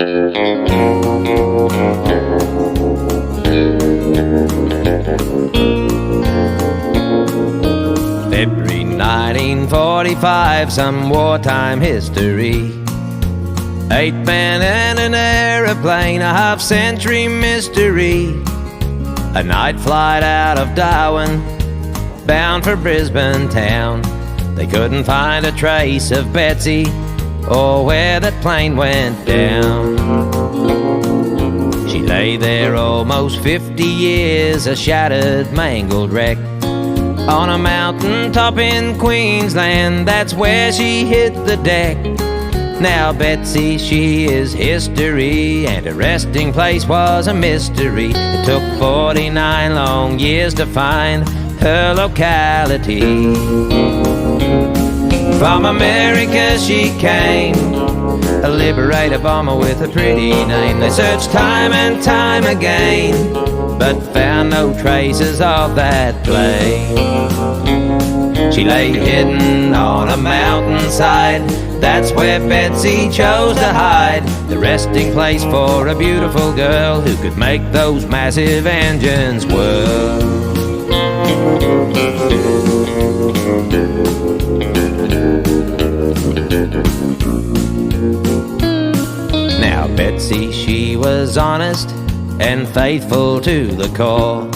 February 1945, some wartime history. 8 men and an aeroplane, a half-century mystery. A night flight out of Darwin, bound for Brisbane town. They couldn't find a trace of Betsy or where that plane went down. She lay there almost 50 years, a shattered, mangled wreck, on a mountain top in Queensland. That's where she hit the deck. Now Betsy, she is history, and her resting place was a mystery. It took 49 long years to find her locality. From America she came, a liberator bomber with a pretty name. They searched time and time again, but found no traces of that plane. She lay hidden on a mountainside, that's where Betsy chose to hide. The resting place for a beautiful girl who could make those massive engines whirl. Now Betsy, she was honest and faithful to the core.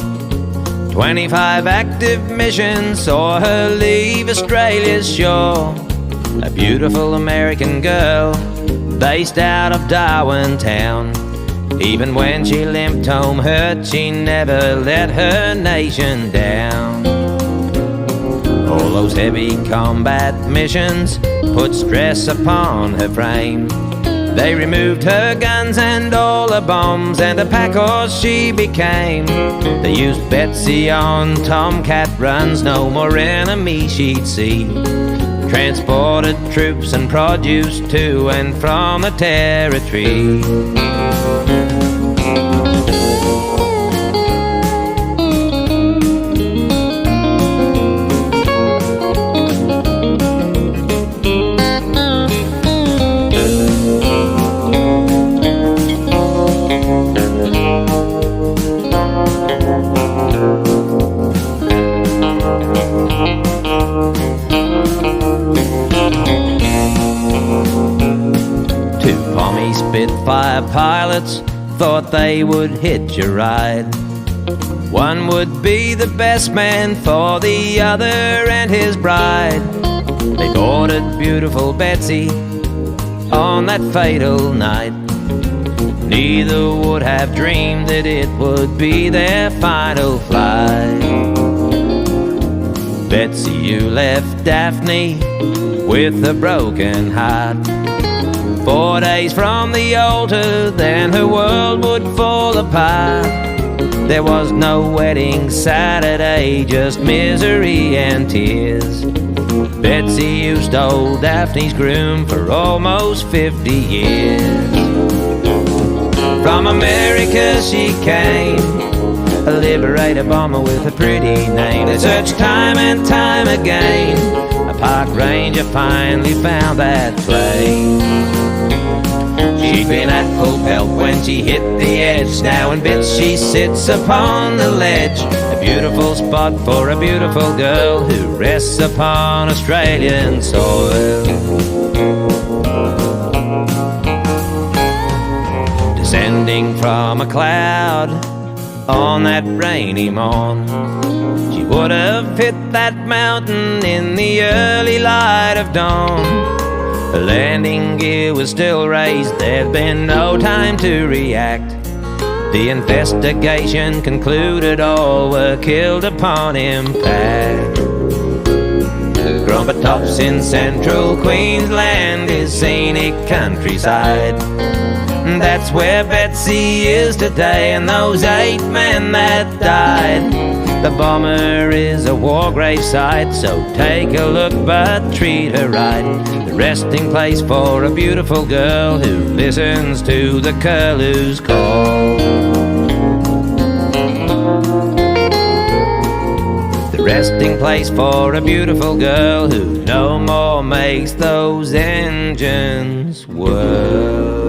25 active missions saw her leave Australia's shore. A beautiful American girl based out of Darwin town. Even when she limped home hurt, she never let her nation down. All those heavy combat missions put stress upon her frame. They removed her guns and all her bombs, and a pack horse she became. They used Betsy on tomcat runs, no more enemy she'd see. Transported troops and produce to and from the territory. 5 pilots thought they would hitch a ride. One would be the best man for the other and his bride. They boarded beautiful Betsy on that fatal night. Neither would have dreamed that it would be their final flight. Betsy, you left Daphne with a broken heart. 4 days from the altar, then her world would fall apart. There was no wedding Saturday, just misery and tears. Betsy, you stole Daphne's groom for almost 50 years. From America she came, a liberator bomber with a pretty name. They searched time and time again. A park ranger finally found that plane. She'd been at full pelt when she hit the edge. Now in bits she sits upon the ledge. A beautiful spot for a beautiful girl who rests upon Australian soil. Descending from a cloud on that rainy morn, she would have hit that mountain in the early light of dawn. The landing gear was still raised, there'd been no time to react. The investigation concluded all were killed upon impact. Kroombit Tops in central Queensland is scenic countryside. That's where Betsy is today, and those 8 men that died. The bomber is a war grave site, so take a look but treat her right. The resting place for a beautiful girl who listens to the curlew's call. The resting place for a beautiful girl who no more makes those engines whirl.